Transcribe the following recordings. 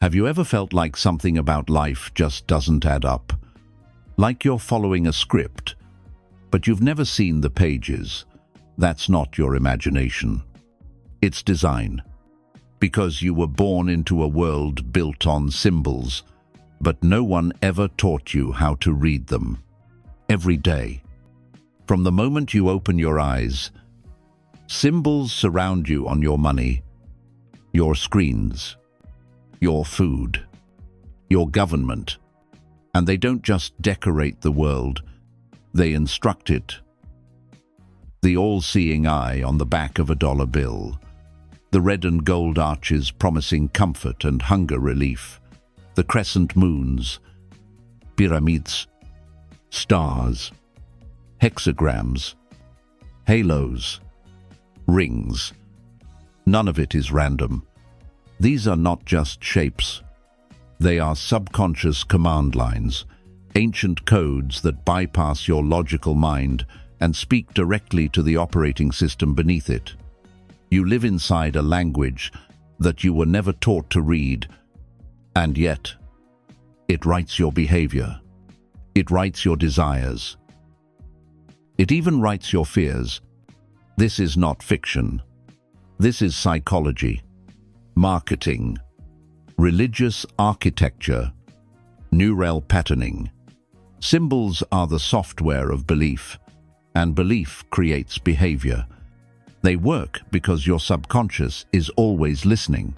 Have you ever felt like something about life just doesn't add up? Like you're following a script, but you've never seen the pages. That's not your imagination. It's design. Because you were born into a world built on symbols, but no one ever taught you how to read them. Every day, from the moment you open your eyes, symbols surround you on your money, your screens, your food, your government, and they don't just decorate the world, they instruct it. The all-seeing eye on the back of a dollar bill, the red and gold arches promising comfort and hunger relief, the crescent moons, pyramids, stars, hexagrams, halos, rings. None of it is random. These are not just shapes. They are subconscious command lines, ancient codes that bypass your logical mind and speak directly to the operating system beneath it. You live inside a language that you were never taught to read, and yet it writes your behavior. It writes your desires. It even writes your fears. This is not fiction. This is psychology, marketing, religious architecture, neural patterning. Symbols are the software of belief, and belief creates behavior. They work because your subconscious is always listening,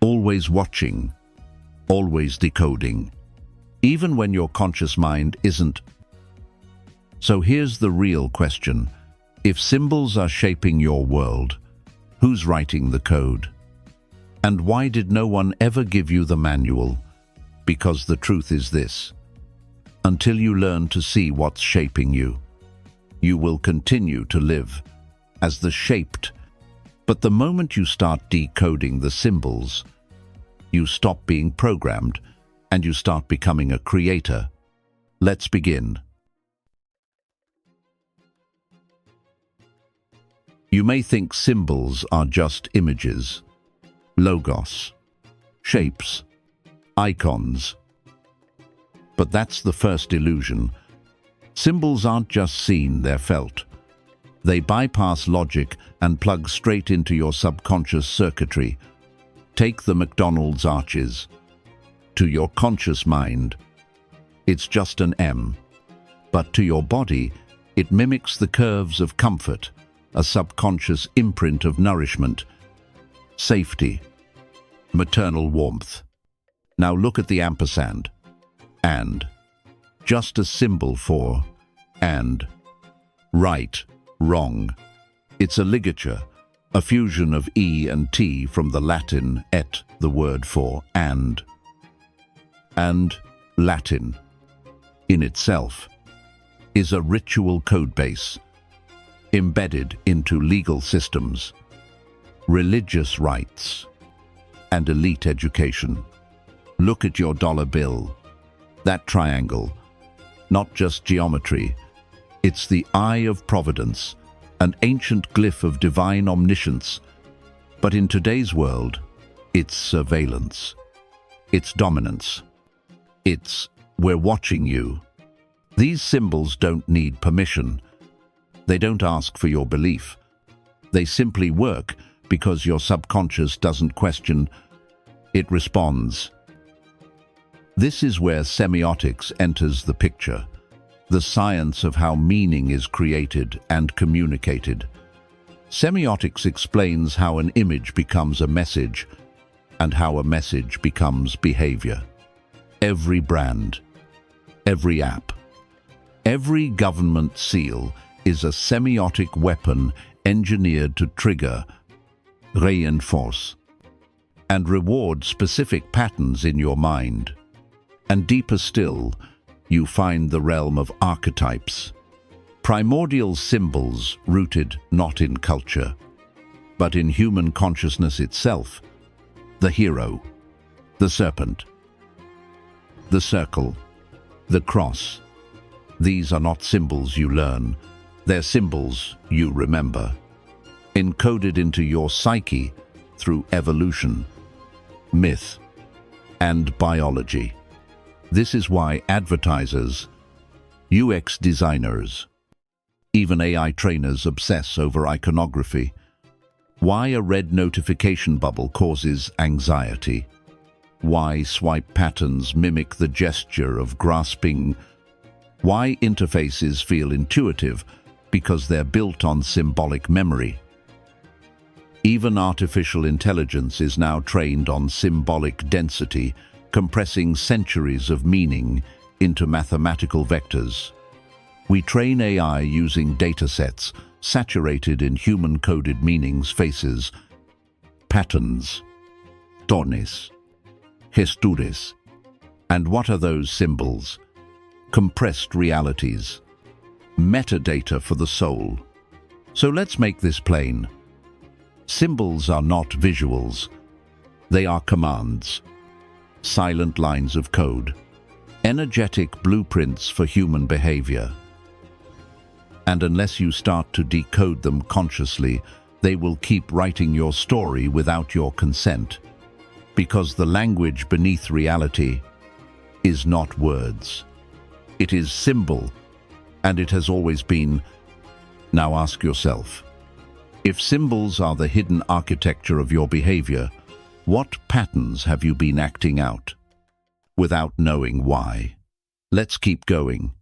always watching, always decoding, even when your conscious mind isn't. So here's the real question. If symbols are shaping your world, who's writing the code? And why did no one ever give you the manual? Because the truth is this: until you learn to see what's shaping you, you will continue to live as the shaped. But the moment you start decoding the symbols, you stop being programmed and you start becoming a creator. Let's begin. You may think symbols are just images, logos, shapes, icons. But that's the first illusion. Symbols aren't just seen, they're felt. They bypass logic and plug straight into your subconscious circuitry. Take the McDonald's arches. To your conscious mind, it's just an M. But to your body, it mimics the curves of comfort, a subconscious imprint of nourishment, safety, maternal warmth. Now look at the ampersand. And. Just a symbol for and. Right, wrong. It's a ligature, a fusion of E and T from the Latin et, the word for and. And Latin, in itself, is a ritual codebase embedded into legal systems, religious rites, and elite education. Look at your dollar bill. That triangle, not just geometry, it's the eye of providence, an ancient glyph of divine omniscience. But in today's world, it's surveillance, it's dominance, it's we're watching you. These symbols don't need permission. They don't ask for your belief. They simply work because your subconscious doesn't question, it responds. This is where semiotics enters the picture, the science of how meaning is created and communicated. Semiotics explains how an image becomes a message and how a message becomes behavior. Every brand, every app, every government seal is a semiotic weapon engineered to trigger, reinforce, and reward specific patterns in your mind. And deeper still, you find the realm of archetypes, primordial symbols rooted not in culture, but in human consciousness itself. The hero, the serpent, the circle, the cross. These are not symbols you learn, they're symbols you remember, encoded into your psyche through evolution, myth, and biology. This is why advertisers, UX designers, even AI trainers obsess over iconography. Why a red notification bubble causes anxiety. Why swipe patterns mimic the gesture of grasping. Why interfaces feel intuitive, because they're built on symbolic memory. Even artificial intelligence is now trained on symbolic density, compressing centuries of meaning into mathematical vectors. We train AI using datasets saturated in human-coded meanings, faces, patterns, tones, gestures. And what are those symbols? Compressed realities, metadata for the soul. So let's make this plain. Symbols are not visuals. They are commands, silent lines of code, energetic blueprints for human behavior. And unless you start to decode them consciously, they will keep writing your story without your consent. Because the language beneath reality is not words. It is symbol, and it has always been. Now ask yourself, if symbols are the hidden architecture of your behavior, what patterns have you been acting out without knowing why? Let's keep going.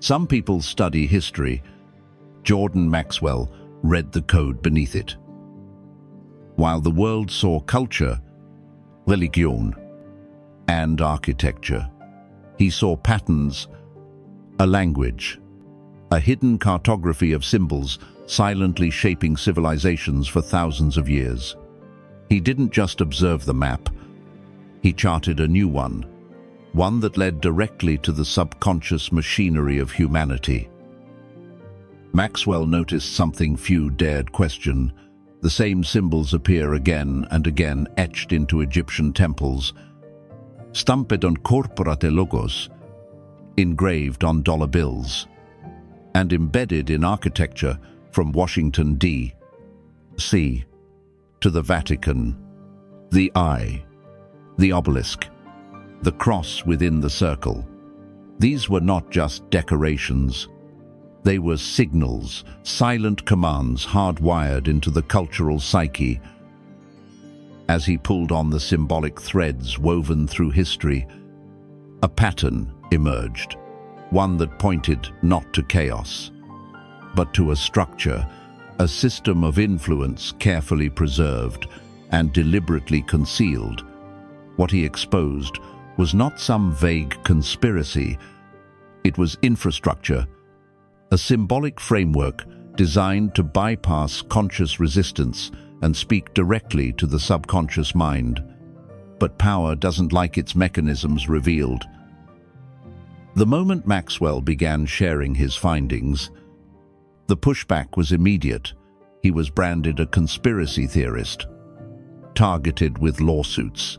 Some people study history. Jordan Maxwell read the code beneath it. While the world saw culture, religion, and architecture, he saw patterns, a language, a hidden cartography of symbols silently shaping civilizations for thousands of years. He didn't just observe the map, he charted a new one that led directly to the subconscious machinery of humanity. Maxwell noticed something few dared question. The same symbols appear again and again, etched into Egyptian temples, stamped on corporate logos, engraved on dollar bills, and embedded in architecture from Washington, D.C. to the Vatican. The eye, the obelisk, the cross within the circle. These were not just decorations. They were signals, silent commands hardwired into the cultural psyche. As he pulled on the symbolic threads woven through history, a pattern emerged, one that pointed not to chaos, but to a structure, a system of influence carefully preserved and deliberately concealed. What he exposed was not some vague conspiracy. It was infrastructure, a symbolic framework designed to bypass conscious resistance and speak directly to the subconscious mind. But power doesn't like its mechanisms revealed. The moment Maxwell began sharing his findings, the pushback was immediate. He was branded a conspiracy theorist, targeted with lawsuits,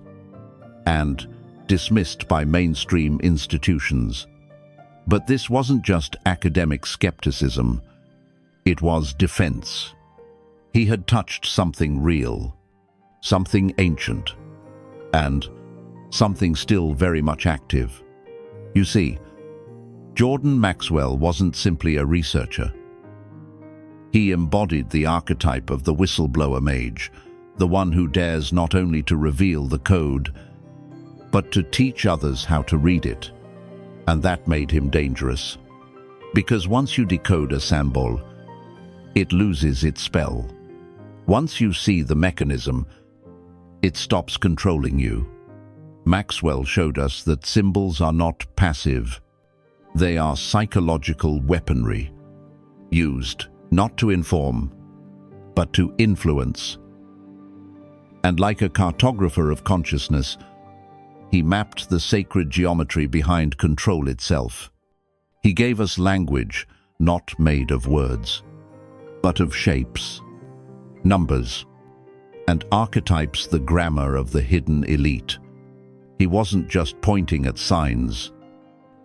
and dismissed by mainstream institutions. But this wasn't just academic skepticism, it was defense. He had touched something real, something ancient, and something still very much active. You see, Jordan Maxwell wasn't simply a researcher. He embodied the archetype of the whistleblower mage, the one who dares not only to reveal the code, but to teach others how to read it. And that made him dangerous. Because once you decode a symbol, it loses its spell. Once you see the mechanism, it stops controlling you. Maxwell showed us that symbols are not passive. They are psychological weaponry, used not to inform, but to influence. And like a cartographer of consciousness, he mapped the sacred geometry behind control itself. He gave us language not made of words, but of shapes, numbers, and archetypes, the grammar of the hidden elite. He wasn't just pointing at signs.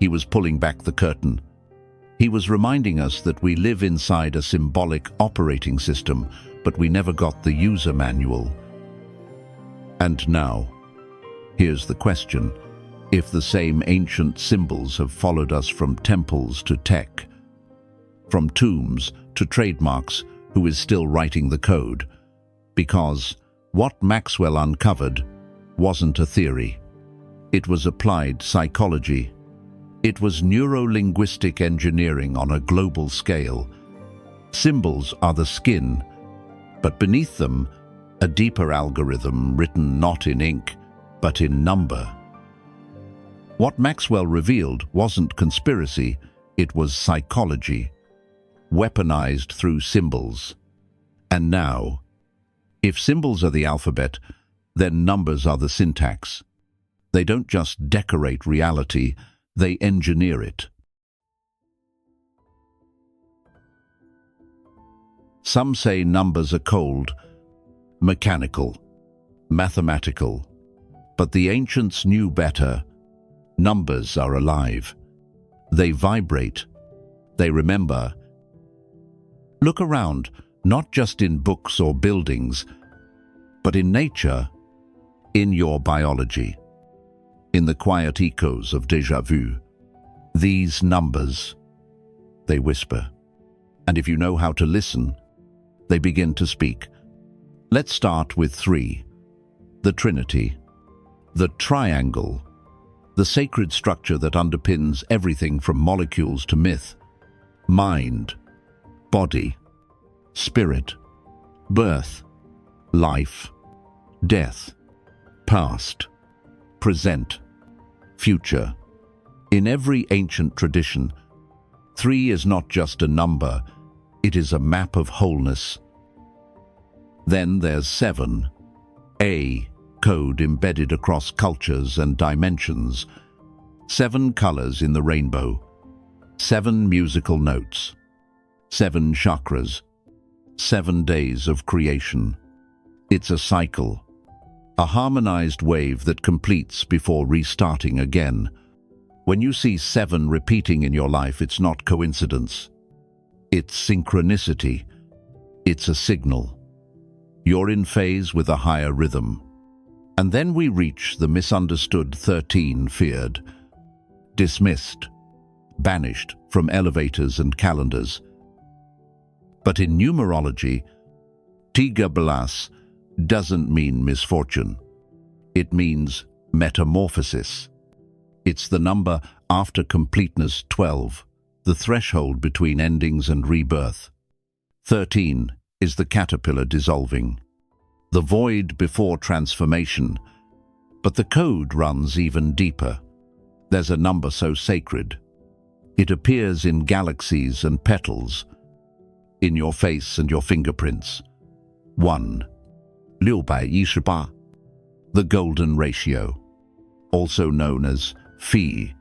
He was pulling back the curtain. He was reminding us that we live inside a symbolic operating system but we never got the user manual. And now, here's the question. If the same ancient symbols have followed us from temples to tech, from tombs to trademarks, who is still writing the code? Because what Maxwell uncovered wasn't a theory. It was applied psychology. It was neuro-linguistic engineering on a global scale. Symbols are the skin, but beneath them, a deeper algorithm written not in ink, but in number. What Maxwell revealed wasn't conspiracy, it was psychology, weaponized through symbols. And now, if symbols are the alphabet, then numbers are the syntax. They don't just decorate reality, they engineer it. Some say numbers are cold, mechanical, mathematical. But the ancients knew better. Numbers are alive. They vibrate. They remember. Look around, not just in books or buildings, but in nature, in your biology, in the quiet echoes of déjà vu. These numbers, they whisper. And if you know how to listen, they begin to speak. Let's start with 3. The Trinity. The triangle. The sacred structure that underpins everything from molecules to myth. Mind, body, spirit, birth, life, death, past, present, future. In every ancient tradition, 3 is not just a number, it is a map of wholeness. Then there's 7, a code embedded across cultures and dimensions. 7 colors in the rainbow, 7 musical notes, 7 chakras, 7 days of creation. It's a cycle, a harmonized wave that completes before restarting again. When you see 7 repeating in your life, it's not coincidence. It's synchronicity. It's a signal. You're in phase with a higher rhythm. And then we reach the misunderstood 13, feared, dismissed, banished from elevators and calendars. But in numerology, 13 doesn't mean misfortune. It means metamorphosis. It's the number after completeness, 12, the threshold between endings and rebirth. 13 is the caterpillar dissolving, the void before transformation. But the code runs even deeper. There's a number so sacred. It appears in galaxies and petals, in your face and your fingerprints. 1. 618. The golden ratio, also known as phi.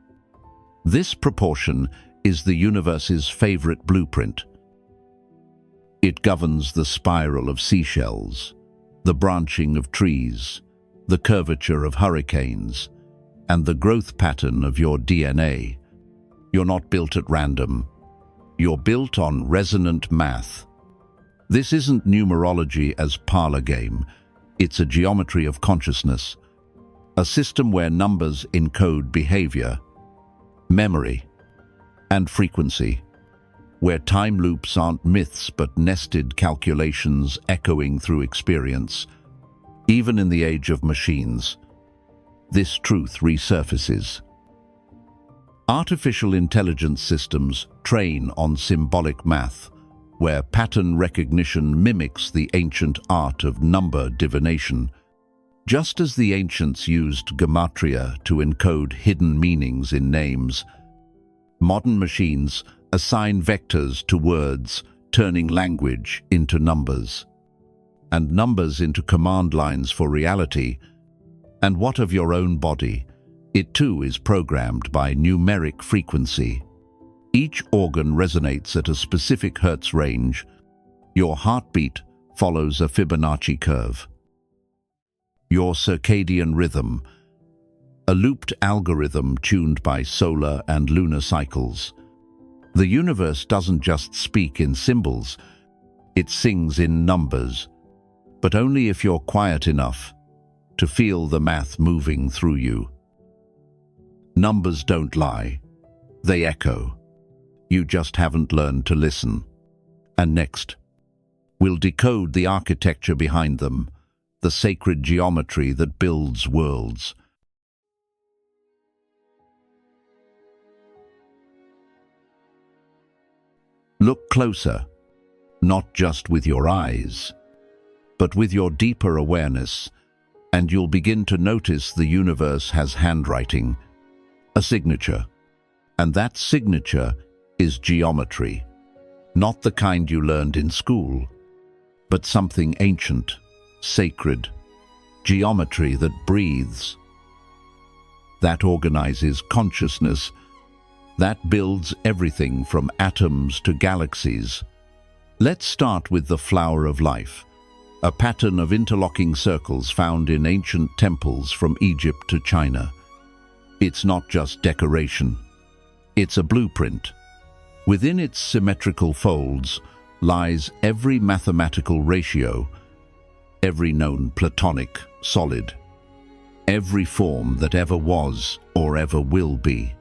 This proportion is the universe's favorite blueprint. It governs the spiral of seashells, the branching of trees, the curvature of hurricanes, and the growth pattern of your DNA. You're not built at random. You're built on resonant math. This isn't numerology as parlor game. It's a geometry of consciousness, a system where numbers encode behavior, memory, and frequency, where time loops aren't myths but nested calculations echoing through experience. Even in the age of machines, this truth resurfaces. Artificial intelligence systems train on symbolic math, where pattern recognition mimics the ancient art of number divination. Just as the ancients used gematria to encode hidden meanings in names, modern machines assign vectors to words, turning language into numbers, and numbers into command lines for reality. And what of your own body? It too is programmed by numeric frequency. Each organ resonates at a specific hertz range. Your heartbeat follows a Fibonacci curve. Your circadian rhythm, a looped algorithm tuned by solar and lunar cycles. The universe doesn't just speak in symbols, It sings in numbers, but only if you're quiet enough to feel the math moving through you. Numbers don't lie. They echo. You just haven't learned to listen. And next, we'll decode the architecture behind them, the sacred geometry that builds worlds. Look closer, not just with your eyes, but with your deeper awareness, and you'll begin to notice the universe has handwriting, a signature. And that signature is geometry, not the kind you learned in school, but something ancient, sacred, geometry that breathes, that organizes consciousness, that builds everything from atoms to galaxies. Let's start with the flower of life, a pattern of interlocking circles found in ancient temples from Egypt to China. It's not just decoration. It's a blueprint. Within its symmetrical folds lies every mathematical ratio, every known Platonic solid, every form that ever was or ever will be.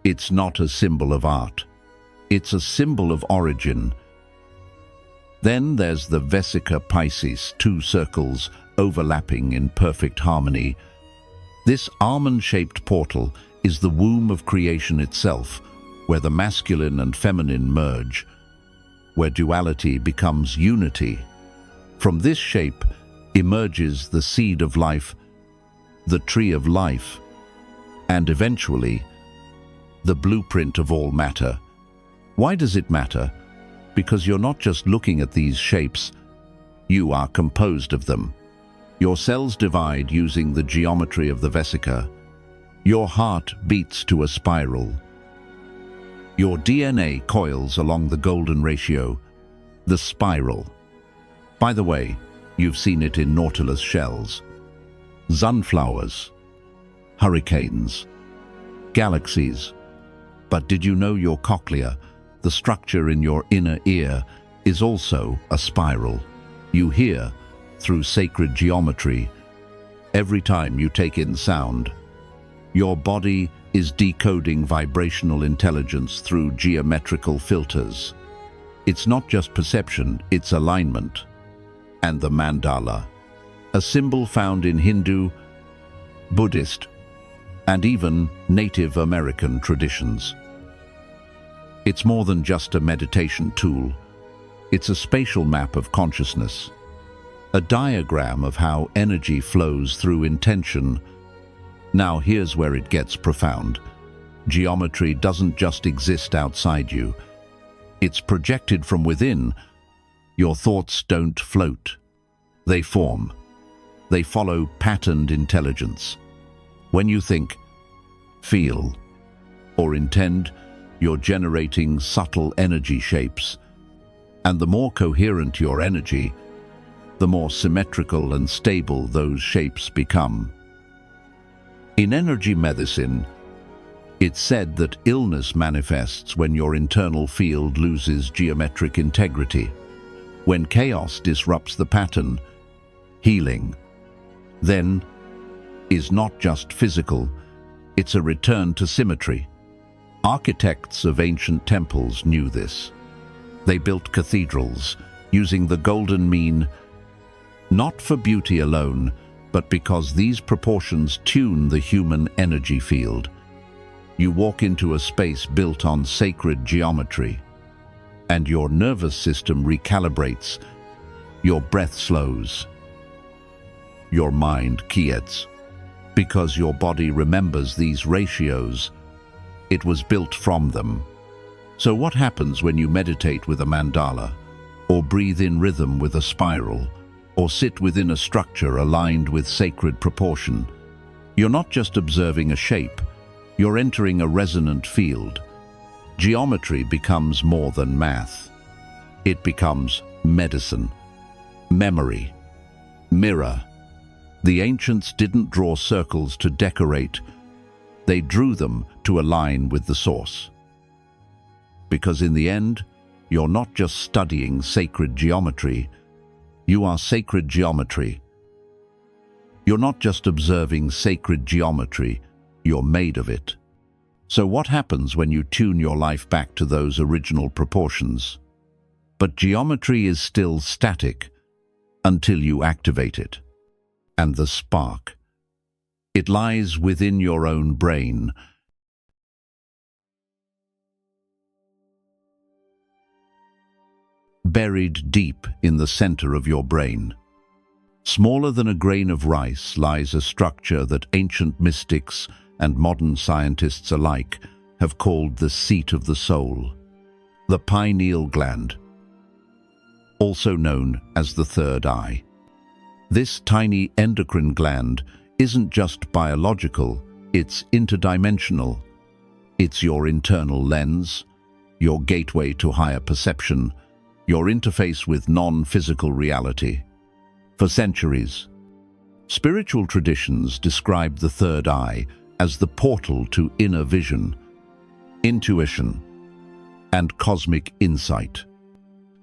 It's not a symbol of art. It's a symbol of origin. Then there's the Vesica Piscis, two circles overlapping in perfect harmony. This almond-shaped portal is the womb of creation itself, where the masculine and feminine merge, where duality becomes unity. From this shape emerges the seed of life, the tree of life, and eventually, the blueprint of all matter. Why does it matter? Because you're not just looking at these shapes, you are composed of them. Your cells divide using the geometry of the vesica. Your heart beats to a spiral. Your DNA coils along the golden ratio, the spiral. By the way, you've seen it in nautilus shells, sunflowers, hurricanes, galaxies. But did you know your cochlea, the structure in your inner ear, is also a spiral? You hear through sacred geometry every time you take in sound. Your body is decoding vibrational intelligence through geometrical filters. It's not just perception, it's alignment. And the mandala, a symbol found in Hindu, Buddhist, and even Native American traditions. It's more than just a meditation tool. It's a spatial map of consciousness, a diagram of how energy flows through intention. Now here's where it gets profound. Geometry doesn't just exist outside you. It's projected from within. Your thoughts don't float. They form. They follow patterned intelligence. When you think, feel, or intend, you're generating subtle energy shapes. And the more coherent your energy, the more symmetrical and stable those shapes become. In energy medicine, it's said that illness manifests when your internal field loses geometric integrity. When chaos disrupts the pattern, healing, then, is not just physical, it's a return to symmetry. Architects of ancient temples knew this. They built cathedrals using the golden mean, not for beauty alone, but because these proportions tune the human energy field. You walk into a space built on sacred geometry, and your nervous system recalibrates, your breath slows, your mind quiets, because your body remembers these ratios. It was built from them. So what happens when you meditate with a mandala, or breathe in rhythm with a spiral, or sit within a structure aligned with sacred proportion? You're not just observing a shape, you're entering a resonant field. Geometry becomes more than math. It becomes medicine, memory, mirror. The ancients didn't draw circles to decorate, they drew them to align with the source. Because in the end, you're not just studying sacred geometry, you are sacred geometry. You're not just observing sacred geometry, you're made of it. So what happens when you tune your life back to those original proportions? But geometry is still static until you activate it. And the spark, it lies within your own brain. Buried deep in the center of your brain. Smaller than a grain of rice lies a structure that ancient mystics and modern scientists alike have called the seat of the soul, the pineal gland, also known as the third eye. This tiny endocrine gland isn't just biological, it's interdimensional. It's your internal lens, your gateway to higher perception, your interface with non-physical reality. For centuries, spiritual traditions describe the third eye as the portal to inner vision, intuition, and cosmic insight.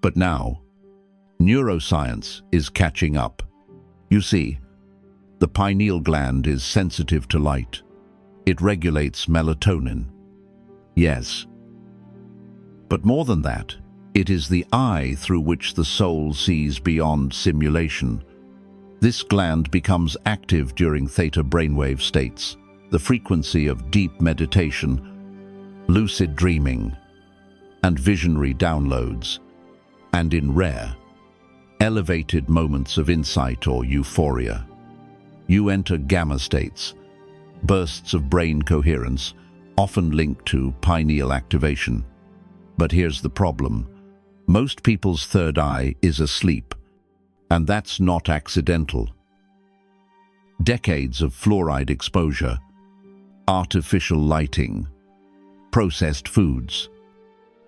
But now, neuroscience is catching up. You see, the pineal gland is sensitive to light. It regulates melatonin. Yes. But more than that, it is the eye through which the soul sees beyond simulation. This gland becomes active during theta brainwave states, the frequency of deep meditation, lucid dreaming, and visionary downloads, and in rare, elevated moments of insight or euphoria. You enter gamma states, bursts of brain coherence, often linked to pineal activation. But here's the problem. Most people's third eye is asleep, and that's not accidental. Decades of fluoride exposure, artificial lighting, processed foods,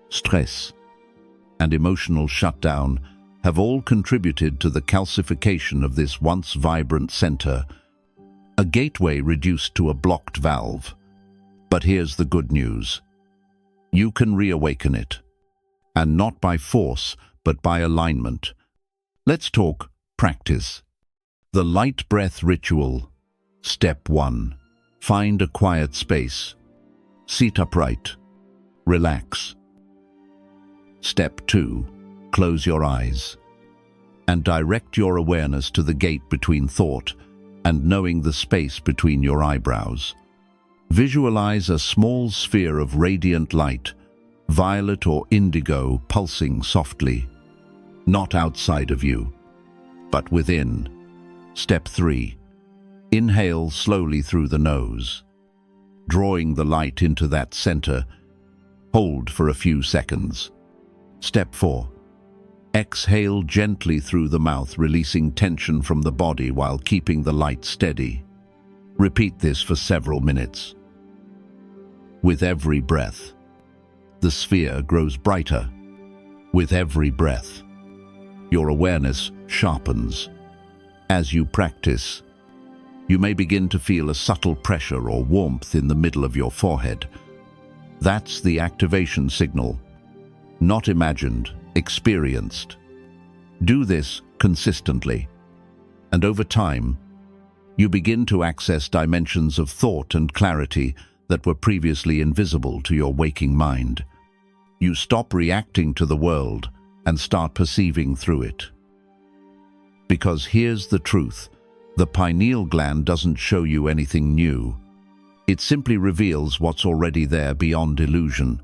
stress, and emotional shutdown have all contributed to the calcification of this once vibrant center, a gateway reduced to a blocked valve. But here's the good news. You can reawaken it, and not by force, but by alignment. Let's talk practice. The light breath ritual. Step 1. Find a quiet space. Sit upright. Relax. Step 2. Close your eyes and direct your awareness to the gate between thought and knowing, the space between your eyebrows. Visualize a small sphere of radiant light, violet or indigo, pulsing softly, not outside of you, but within. Step 3. Inhale slowly through the nose, drawing the light into that center. Hold for a few seconds. Step 4. Exhale gently through the mouth, releasing tension from the body while keeping the light steady. Repeat this for several minutes. With every breath, the sphere grows brighter. With every breath, your awareness sharpens. As you practice, you may begin to feel a subtle pressure or warmth in the middle of your forehead. That's the activation signal. Not imagined, experienced. Do this consistently, and over time, you begin to access dimensions of thought and clarity that were previously invisible to your waking mind. You stop reacting to the world and start perceiving through it. Because here's the truth, the pineal gland doesn't show you anything new. It simply reveals what's already there beyond illusion,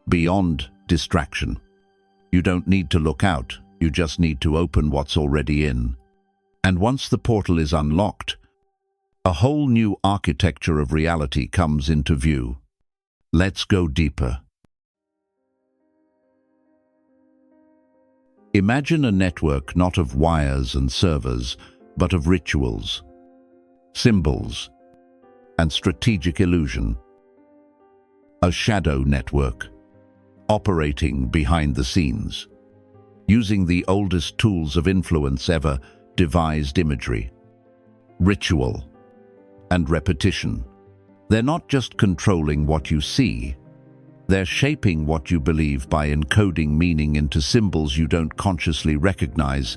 beyond distraction. You don't need to look out, you just need to open what's already in. And once the portal is unlocked, a whole new architecture of reality comes into view. Let's go deeper. Imagine a network not of wires and servers, but of rituals, symbols, and strategic illusion. A shadow network, operating behind the scenes, using the oldest tools of influence ever devised: imagery, ritual, and repetition. They're not just controlling what you see, They're shaping what you believe by encoding meaning into symbols you don't consciously recognize,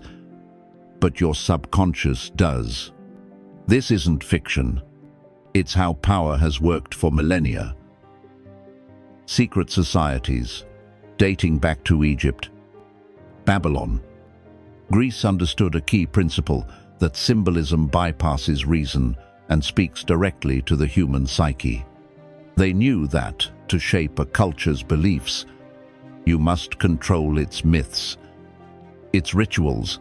but your subconscious does. This isn't fiction. It's how power has worked for millennia. Secret societies, dating back to Egypt, Babylon. Greece understood a key principle that symbolism bypasses reason and speaks directly to the human psyche. They knew that, to shape a culture's beliefs, you must control its myths, its rituals,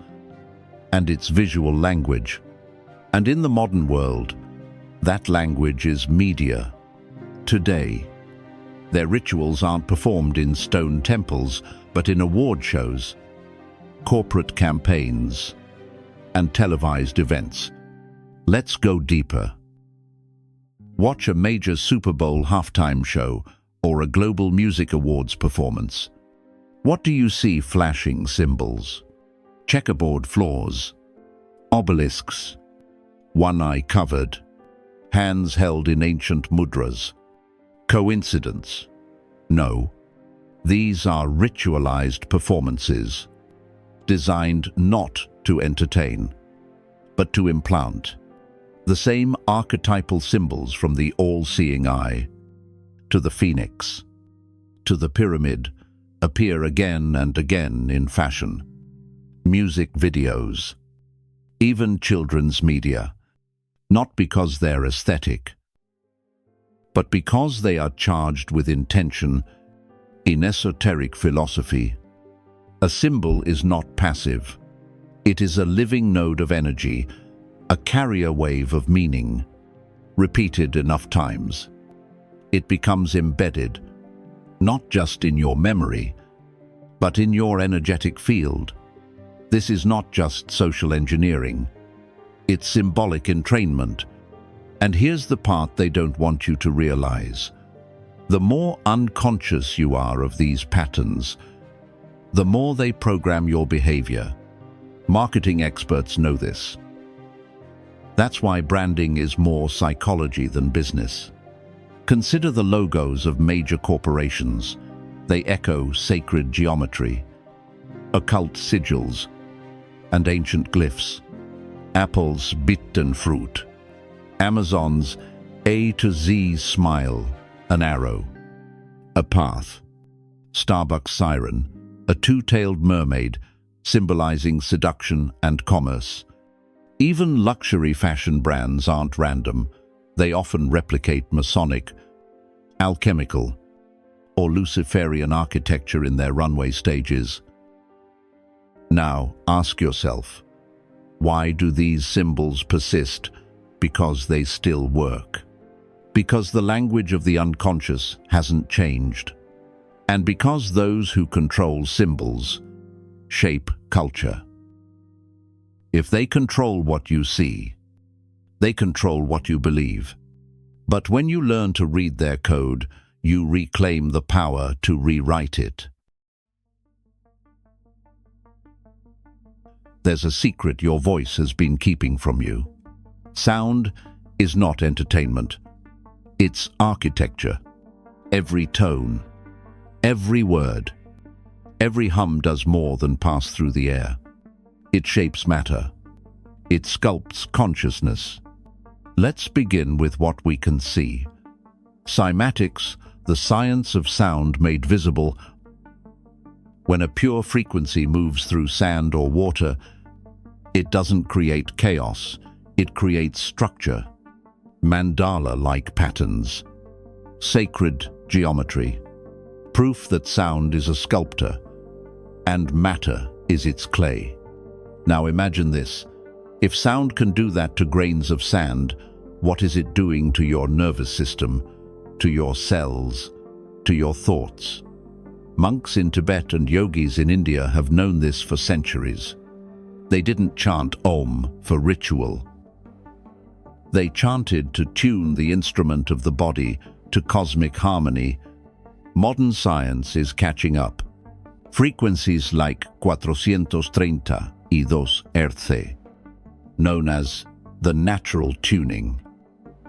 and its visual language. And in the modern world, that language is media. Today, their rituals aren't performed in stone temples, but in award shows, corporate campaigns, and televised events. Let's go deeper. Watch a major Super Bowl halftime show or a global music awards performance. What do you see flashing symbols? Checkerboard floors, obelisks, one eye covered, hands held in ancient mudras. Coincidence? No. These are ritualized performances, designed not to entertain, but to implant. The same archetypal symbols, from the all-seeing eye to the phoenix to the pyramid, appear again and again in fashion, music videos, even children's media, not because they're aesthetic, but because they are charged with intention. In esoteric philosophy, a symbol is not passive. It is a living node of energy, a carrier wave of meaning. Repeated enough times, it becomes embedded, not just in your memory, but in your energetic field. This is not just social engineering. It's symbolic entrainment. And here's the part they don't want you to realize. The more unconscious you are of these patterns, the more they program your behavior. Marketing experts know this. That's why branding is more psychology than business. Consider the logos of major corporations. They echo sacred geometry, occult sigils, and ancient glyphs. Apple's bit and fruit, Amazon's A to Z smile, an arrow, a path, Starbucks siren, a two-tailed mermaid symbolizing seduction and commerce. Even luxury fashion brands aren't random. They often replicate Masonic, alchemical, or Luciferian architecture in their runway stages. Now, ask yourself, why do these symbols persist? Because they still work. Because the language of the unconscious hasn't changed. And because those who control symbols shape culture. If they control what you see, they control what you believe. But when you learn to read their code, you reclaim the power to rewrite it. There's a secret your voice has been keeping from you. Sound is not entertainment. It's architecture. Every tone, every word, every hum does more than pass through the air. It shapes matter. It sculpts consciousness. Let's begin with what we can see. Cymatics, the science of sound made visible. When a pure frequency moves through sand or water, it doesn't create chaos, it creates structure. Mandala-like patterns, sacred geometry, proof that sound is a sculptor, and matter is its clay. Now imagine this. If sound can do that to grains of sand, what is it doing to your nervous system, to your cells, to your thoughts? Monks in Tibet and yogis in India have known this for centuries. They didn't chant Om for ritual. They chanted to tune the instrument of the body to cosmic harmony. Modern science is catching up. Frequencies like 430 y 2 Hz, known as the natural tuning,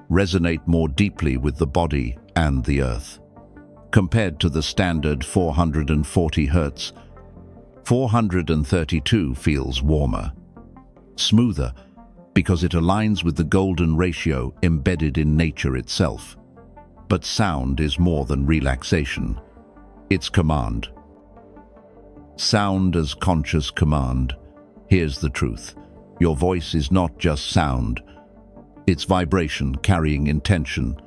resonate more deeply with the body and the earth. Compared to the standard 440 Hz, 432 feels warmer, smoother, because it aligns with the golden ratio embedded in nature itself. But sound is more than relaxation. It's command. Sound as conscious command. Here's the truth. Your voice is not just sound. It's vibration carrying intention.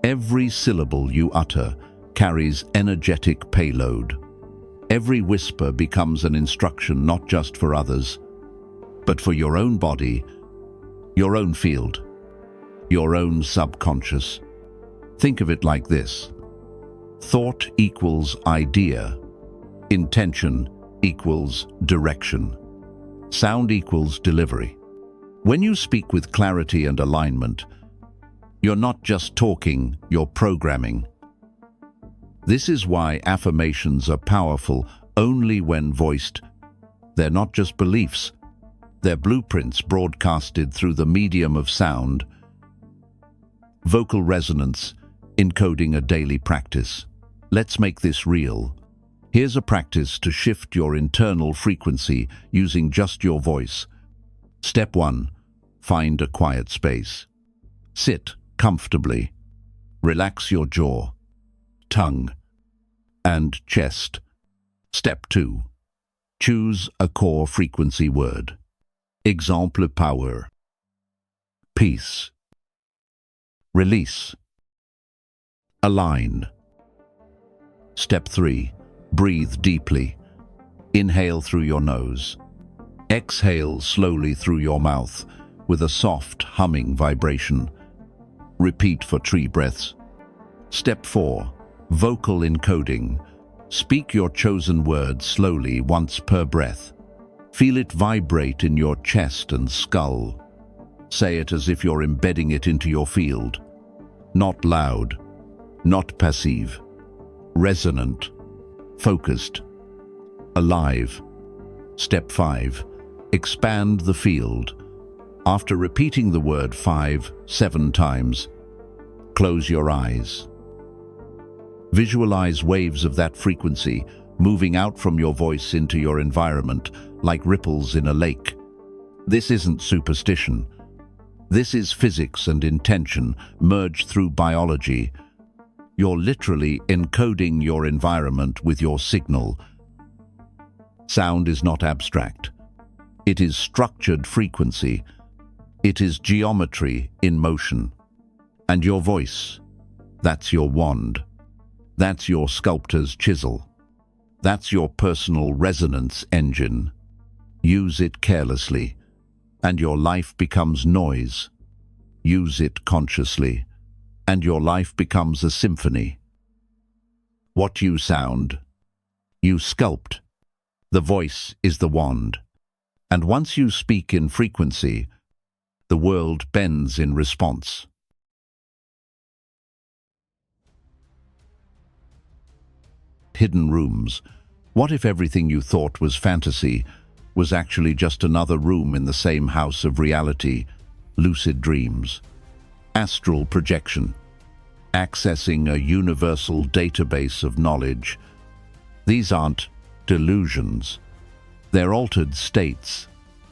Every syllable you utter carries energetic payload. Every whisper becomes an instruction not just for others, but for your own body, your own field, your own subconscious. Think of it like this. Thought equals idea. Intention equals direction. Sound equals delivery. When you speak with clarity and alignment, you're not just talking, you're programming. This is why affirmations are powerful only when voiced. They're not just beliefs, they're blueprints broadcasted through the medium of sound. Vocal resonance, encoding a daily practice. Let's make this real. Here's a practice to shift your internal frequency using just your voice. Step 1. Find a quiet space. Sit comfortably. Relax your jaw, tongue, and chest. Step 2. Choose a core frequency word. Example: power, peace, release, align. Step 3. Breathe deeply. Inhale through your nose. Exhale slowly through your mouth with a soft humming vibration. Repeat for 3 breaths. Step 4. Vocal encoding. Speak your chosen word slowly once per breath. Feel it vibrate in your chest and skull. Say it as if you're embedding it into your field. Not loud, not passive. Resonant, focused, alive. Step 5. Expand the field. After repeating the word 5-7 times, close your eyes. Visualize waves of that frequency moving out from your voice into your environment like ripples in a lake. This isn't superstition. This is physics and intention merged through biology. You're literally encoding your environment with your signal. Sound is not abstract. It is structured frequency. It is geometry in motion. And your voice, that's your wand. That's your sculptor's chisel. That's your personal resonance engine. Use it carelessly, and your life becomes noise. Use it consciously, and your life becomes a symphony. What you sound, you sculpt. The voice is the wand. And once you speak in frequency, the world bends in response. Hidden rooms. What if everything you thought was fantasy was actually just another room in the same house of reality? Lucid dreams. Astral projection. Accessing a universal database of knowledge. These aren't delusions. They're altered states.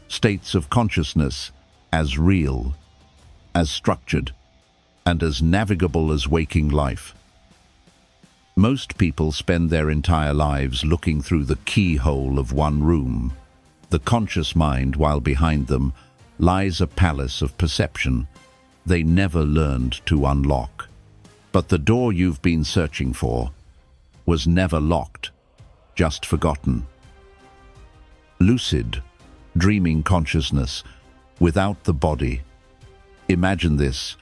States of consciousness as real, as structured, and as navigable as waking life. Most people spend their entire lives looking through the keyhole of one room, the conscious mind, while behind them lies a palace of perception they never learned to unlock. But the door you've been searching for was never locked, just forgotten. Lucid, dreaming consciousness without the body. Imagine this.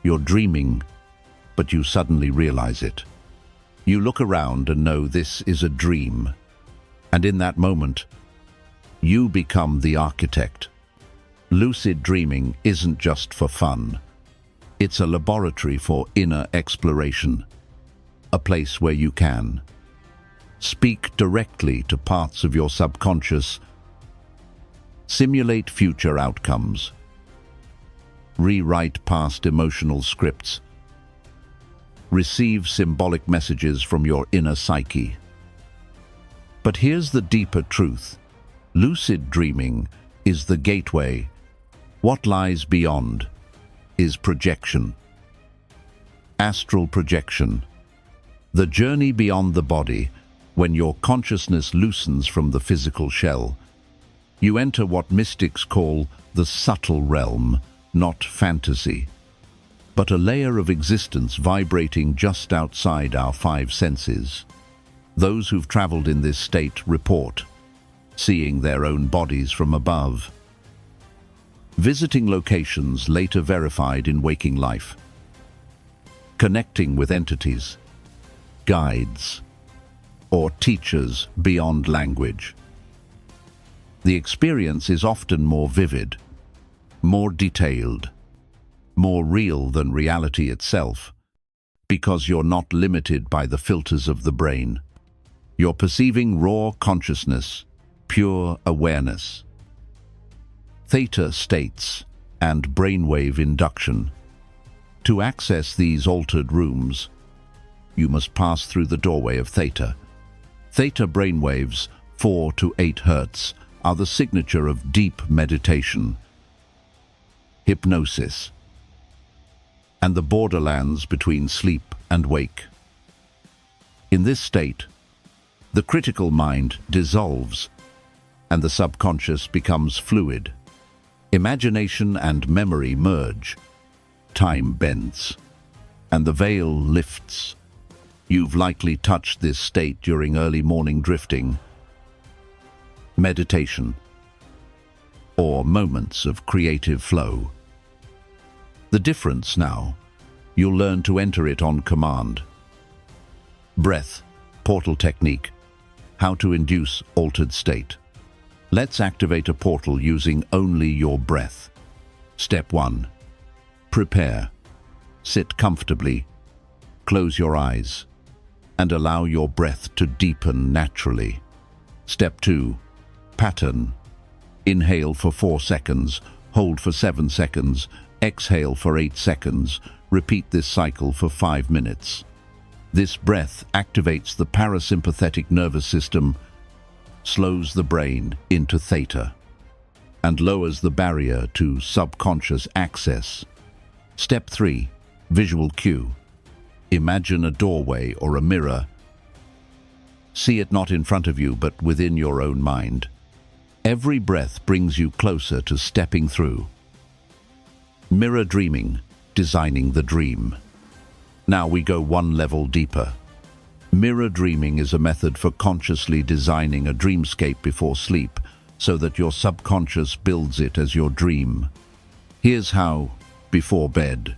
You're dreaming, but you suddenly realize it. You look around and know this is a dream. And in that moment, you become the architect. Lucid dreaming isn't just for fun. It's a laboratory for inner exploration. A place where you can speak directly to parts of your subconscious, simulate future outcomes, rewrite past emotional scripts, receive symbolic messages from your inner psyche. But here's the deeper truth. Lucid dreaming is the gateway. What lies beyond is projection. Astral projection. The journey beyond the body, when your consciousness loosens from the physical shell. You enter what mystics call the subtle realm, not fantasy, but a layer of existence vibrating just outside our five senses. Those who've traveled in this state report seeing their own bodies from above, visiting locations later verified in waking life, connecting with entities, guides, or teachers beyond language. The experience is often more vivid, more detailed, more real than reality itself, because you're not limited by the filters of the brain. You're perceiving raw consciousness, pure awareness. Theta states and brainwave induction. To access these altered rooms, you must pass through the doorway of theta. Theta brainwaves, 4 to 8 Hertz, are the signature of deep meditation, hypnosis, and the borderlands between sleep and wake. In this state, the critical mind dissolves and the subconscious becomes fluid. Imagination and memory merge. Time bends, and the veil lifts. You've likely touched this state during early morning drifting, meditation, or moments of creative flow. The difference now, you'll learn to enter it on command. Breath, portal technique, how to induce altered state. Let's activate a portal using only your breath. Step 1. Prepare. Sit comfortably, close your eyes, and allow your breath to deepen naturally. Step 2. Pattern. Inhale for 4 seconds, hold for 7 seconds, exhale for 8 seconds. Repeat this cycle for 5 minutes. This breath activates the parasympathetic nervous system, slows the brain into theta, and lowers the barrier to subconscious access. Step 3. Visual cue. Imagine a doorway or a mirror. See it not in front of you, but within your own mind. Every breath brings you closer to stepping through. Mirror dreaming, designing the dream. Now we go one level deeper. Mirror dreaming is a method for consciously designing a dreamscape before sleep, so that your subconscious builds it as your dream. Here's how. Before bed,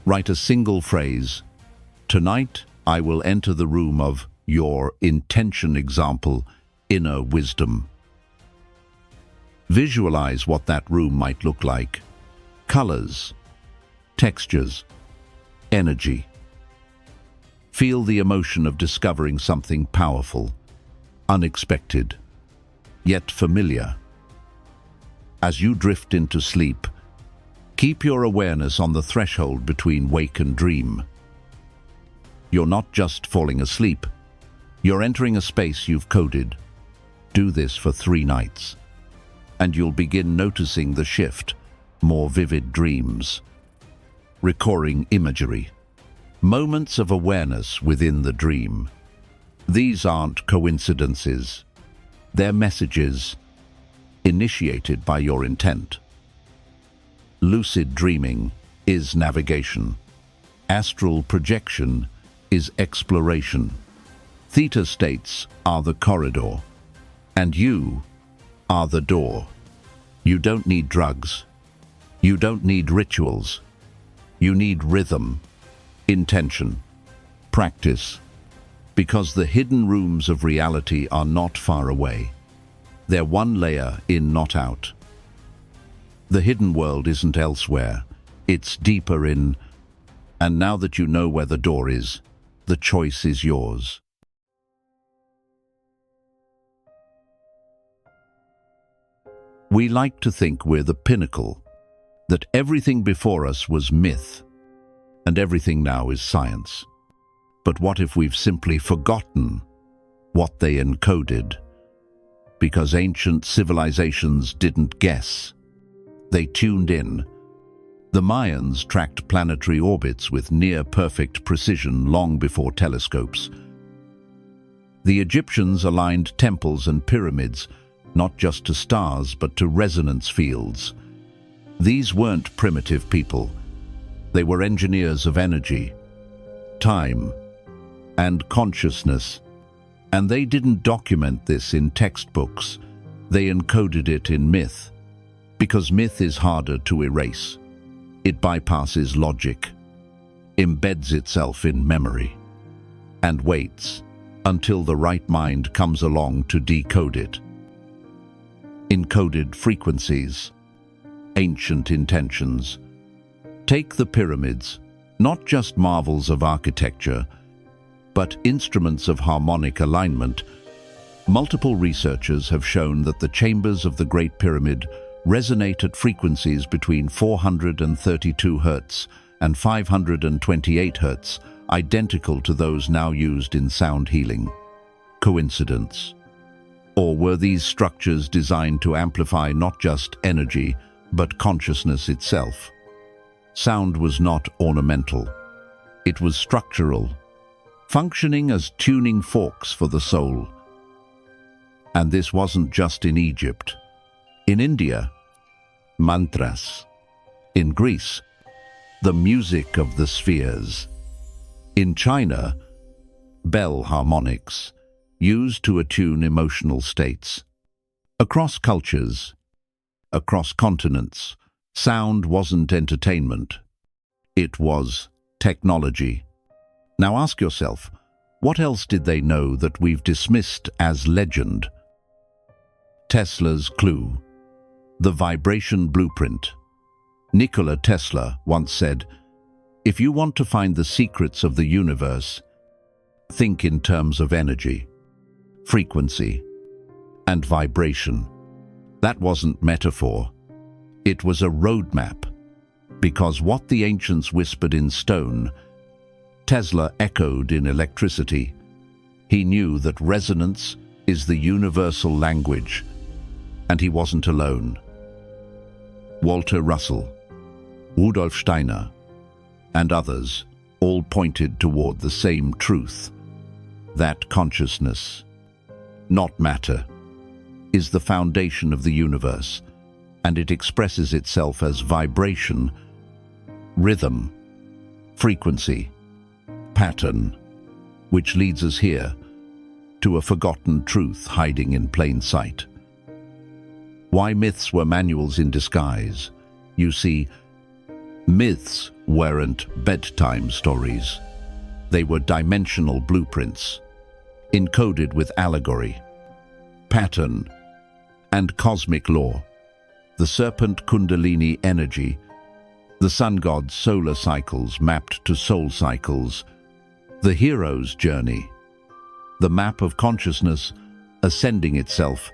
write a single phrase. Tonight, I will enter the room of your intention, example, inner wisdom. Visualize what that room might look like. Colors, textures, energy. Feel the emotion of discovering something powerful, unexpected, yet familiar. As you drift into sleep, keep your awareness on the threshold between wake and dream. You're not just falling asleep, you're entering a space you've coded. Do this for 3 nights, and you'll begin noticing the shift, more vivid dreams, recurring imagery, moments of awareness within the dream. These aren't coincidences, they're messages initiated by your intent. Lucid dreaming is navigation. Astral projection is exploration. Theta states are the corridor, and you are the door. You don't need drugs. You don't need rituals. You need rhythm, intention, practice, because the hidden rooms of reality are not far away. They're one layer in, not out. The hidden world isn't elsewhere, it's deeper in, and now that you know where the door is, the choice is yours. We like to think we're the pinnacle, that everything before us was myth. and everything now is science. But what if we've simply forgotten what they encoded? Because ancient civilizations didn't guess. They tuned in. The Mayans tracked planetary orbits with near-perfect precision long before telescopes. The Egyptians aligned temples and pyramids, not just to stars but to resonance fields. These weren't primitive people. They were engineers of energy, time, and consciousness. And they didn't document this in textbooks. They encoded it in myth, because myth is harder to erase. It bypasses logic, embeds itself in memory, and waits until the right mind comes along to decode it. Encoded frequencies, ancient intentions. Take the pyramids, not just marvels of architecture, but instruments of harmonic alignment. Multiple researchers have shown that the chambers of the Great Pyramid resonate at frequencies between 432 Hz and 528 Hz, identical to those now used in sound healing. Coincidence? Or were these structures designed to amplify not just energy, but consciousness itself? Sound was not ornamental. It was structural, functioning as tuning forks for the soul. And this wasn't just in Egypt. In India, mantras. In Greece, the music of the spheres. In China, bell harmonics, used to attune emotional states. Across cultures, across continents, sound wasn't entertainment. It was technology. Now ask yourself, what else did they know that we've dismissed as legend? Tesla's clue, the vibration blueprint. Nikola Tesla once said, "If you want to find the secrets of the universe, think in terms of energy, frequency, and vibration." That wasn't metaphor. It was a roadmap, because what the ancients whispered in stone, Tesla echoed in electricity. He knew that resonance is the universal language, and he wasn't alone. Walter Russell, Rudolf Steiner, and others all pointed toward the same truth, that consciousness, not matter, is the foundation of the universe, and it expresses itself as vibration, rhythm, frequency, pattern, which leads us here to a forgotten truth hiding in plain sight. Why myths were manuals in disguise? You see, myths weren't bedtime stories. They were dimensional blueprints, encoded with allegory, pattern, and cosmic law. The serpent kundalini energy, the sun god's solar cycles mapped to soul cycles, the hero's journey, the map of consciousness ascending itself,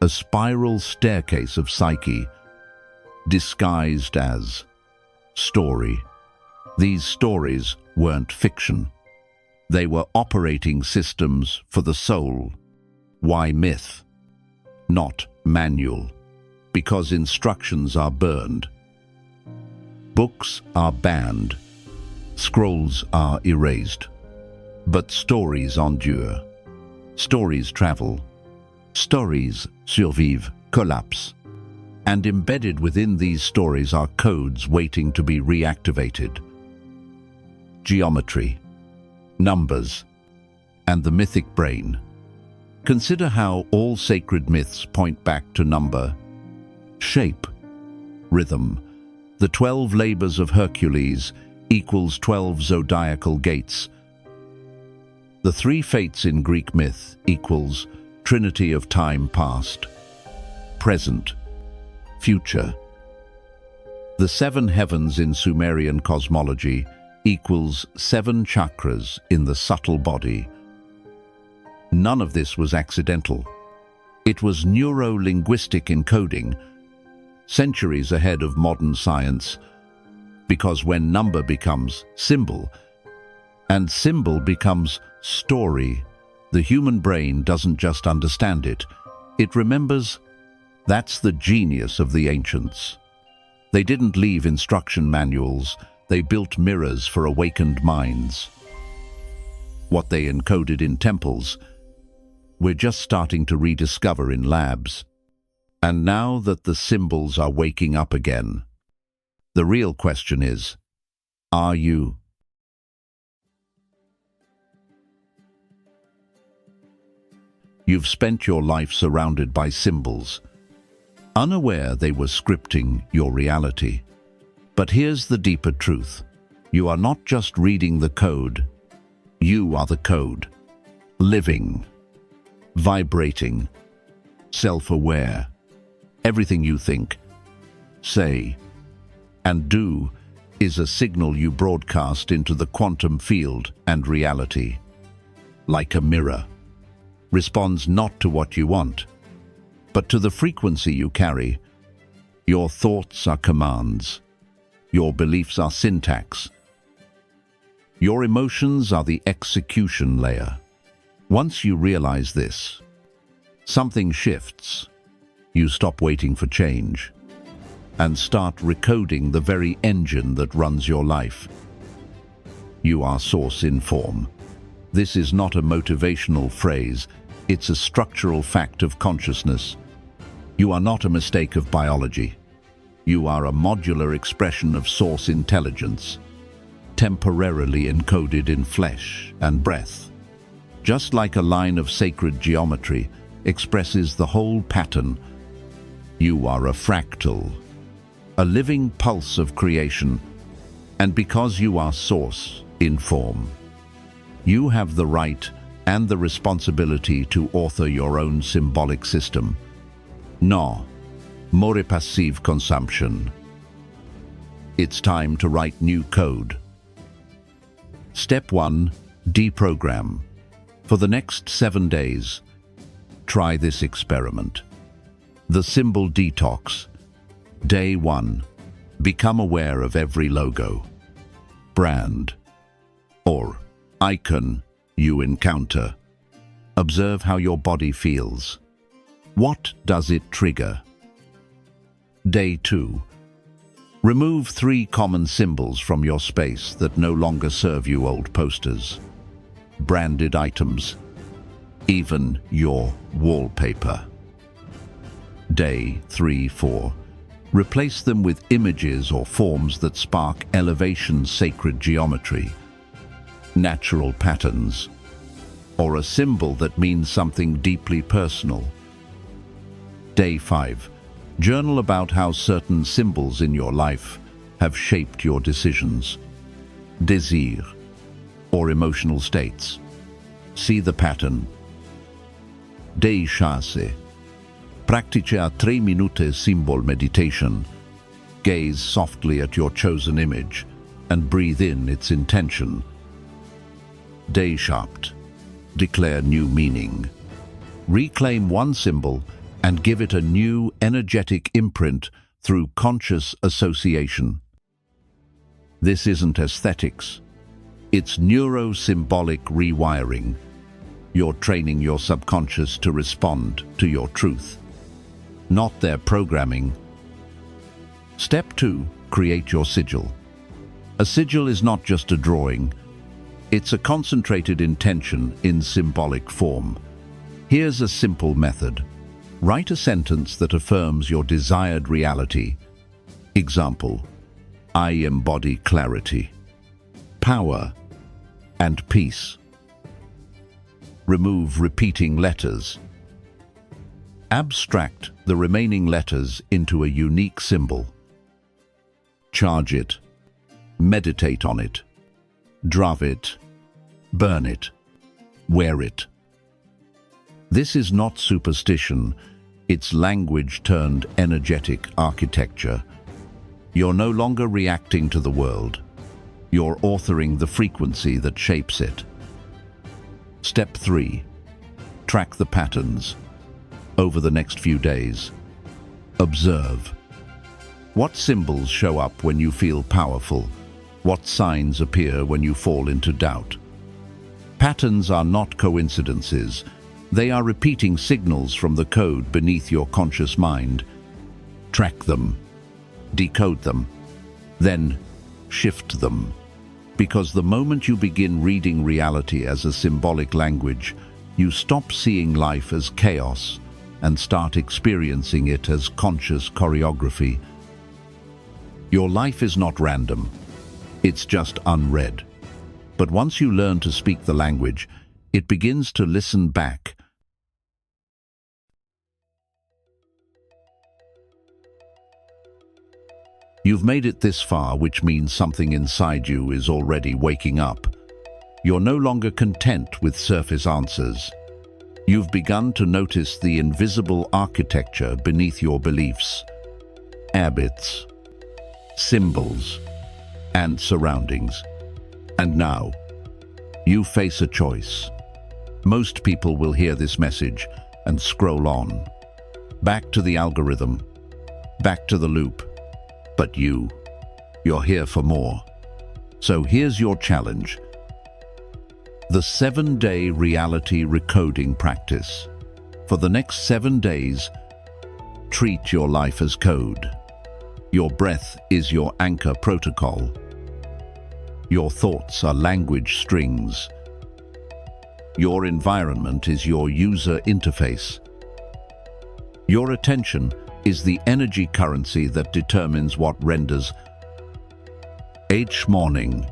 a spiral staircase of psyche, disguised as story. These stories weren't fiction. They were operating systems for the soul. Why myth? Not manual. Because instructions are burned. Books are banned. Scrolls are erased. But stories endure. Stories travel. Stories survive collapse. And embedded within these stories are codes waiting to be reactivated. Geometry, numbers, and the mythic brain. Consider how all sacred myths point back to number, shape, rhythm. The 12 labors of Hercules equals 12 zodiacal gates. The 3 fates in Greek myth equals trinity of time past, present, future. The 7 heavens in Sumerian cosmology equals 7 chakras in the subtle body. None of this was accidental. It was neuro-linguistic encoding, centuries ahead of modern science, Because when number becomes symbol, and symbol becomes story, the human brain doesn't just understand it, it remembers. That's the genius of the ancients. They didn't leave instruction manuals, they built mirrors for awakened minds. What they encoded in temples, we're just starting to rediscover in labs. And now that the symbols are waking up again, the real question is, are you? You've spent your life surrounded by symbols, unaware they were scripting your reality. But here's the deeper truth. You are not just reading the code, you are the code. Living, vibrating, self-aware. Everything you think, say, and do is a signal you broadcast into the quantum field, and reality, like a mirror, responds not to what you want, but to the frequency you carry. Your thoughts are commands. Your beliefs are syntax. Your emotions are the execution layer. Once you realize this, something shifts. You stop waiting for change and start recoding the very engine that runs your life. You are source in form. This is not a motivational phrase, it's a structural fact of consciousness. You are not a mistake of biology. You are a modular expression of source intelligence, temporarily encoded in flesh and breath. Just like a line of sacred geometry expresses the whole pattern, you are a fractal, a living pulse of creation, and because you are source in form, you have the right and the responsibility to author your own symbolic system. No more passive consumption. It's time to write new code. Step 1. Deprogram. For the next 7 days, try this experiment. The symbol detox. Day 1. Become aware of every logo, brand, or icon you encounter. Observe how your body feels. What does it trigger? Day 2. Remove 3 common symbols from your space that no longer serve you: old posters, branded items, even your wallpaper. Day 3-4. Replace them with images or forms that spark elevation, sacred geometry, natural patterns, or a symbol that means something deeply personal. Day 5. Journal about how certain symbols in your life have shaped your decisions, desire, or emotional states. See the pattern. Day 6. Practice a 3-minute symbol meditation. Gaze softly at your chosen image and breathe in its intention. Day 7. Declare new meaning. Reclaim one symbol and give it a new energetic imprint through conscious association. This isn't aesthetics. It's neuro-symbolic rewiring. You're training your subconscious to respond to your truth, not their programming. Step 2. Create your sigil. A sigil is not just a drawing. It's a concentrated intention in symbolic form. Here's a simple method. Write a sentence that affirms your desired reality. Example: I embody clarity, power, and peace. Remove repeating letters. Abstract the remaining letters into a unique symbol. Charge it. Meditate on it. Draw it. Burn it. Wear it. This is not superstition. It's language turned energetic architecture. You're no longer reacting to the world. You're authoring the frequency that shapes it. Step 3. Track the patterns. Over the next few days, observe. What symbols show up when you feel powerful? What signs appear when you fall into doubt? Patterns are not coincidences. They are repeating signals from the code beneath your conscious mind. Track them, decode them, then shift them. Because the moment you begin reading reality as a symbolic language, you stop seeing life as chaos and start experiencing it as conscious choreography. Your life is not random. It's just unread. But once you learn to speak the language, it begins to listen back. You've made it this far, which means something inside you is already waking up. You're no longer content with surface answers. You've begun to notice the invisible architecture beneath your beliefs, habits, symbols, and surroundings. And now, you face a choice. Most people will hear this message and scroll on. Back to the algorithm, back to the loop. But you're here for more. So here's your challenge. The 7-day reality recoding practice. For the next 7 days, treat your life as code. Your breath is your anchor protocol. Your thoughts are language strings. Your environment is your user interface. Your attention is the energy currency that determines what renders. Each morning,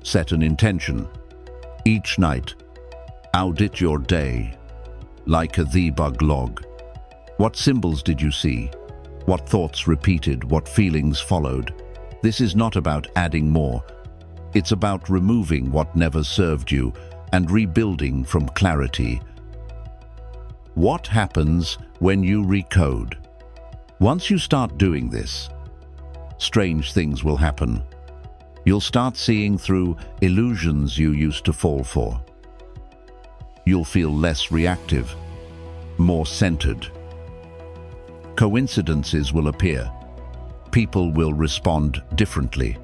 set an intention. Each night, audit your day, like a debug log. What symbols did you see? What thoughts repeated? What feelings followed? This is not about adding more. It's about removing what never served you and rebuilding from clarity. What happens when you recode? Once you start doing this, strange things will happen. You'll start seeing through illusions you used to fall for. You'll feel less reactive, more centered. Coincidences will appear. People will respond differently.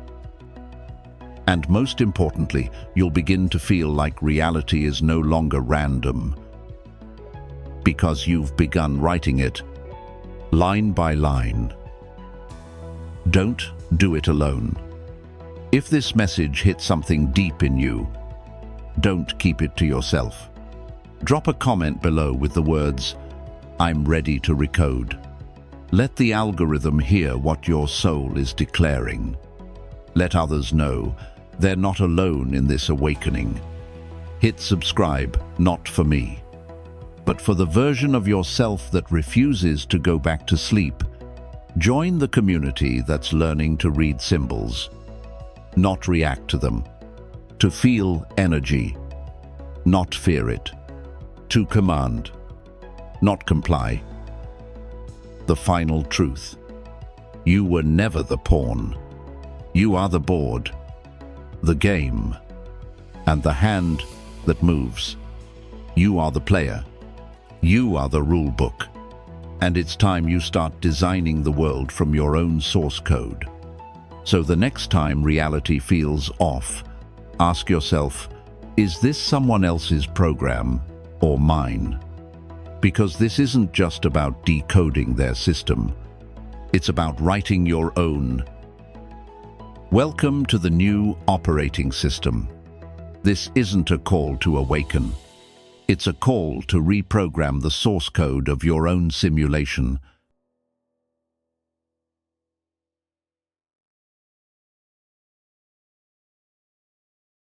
And most importantly, you'll begin to feel like reality is no longer random, because you've begun writing it line by line. Don't do it alone. If this message hits something deep in you, don't keep it to yourself. Drop a comment below with the words, "I'm ready to recode." Let the algorithm hear what your soul is declaring. Let others know they're not alone in this awakening. Hit subscribe, not for me, but for the version of yourself that refuses to go back to sleep. Join the community that's learning to read symbols, not react to them, to feel energy, not fear it, to command, not comply. The final truth: you were never the pawn. You are the board, the game, and the hand that moves. You are the player. You are the rule book. And it's time you start designing the world from your own source code. So the next time reality feels off, ask yourself, is this someone else's program or mine? Because this isn't just about decoding their system. It's about writing your own. Welcome to the new operating system. This isn't a call to awaken. It's a call to reprogram the source code of your own simulation.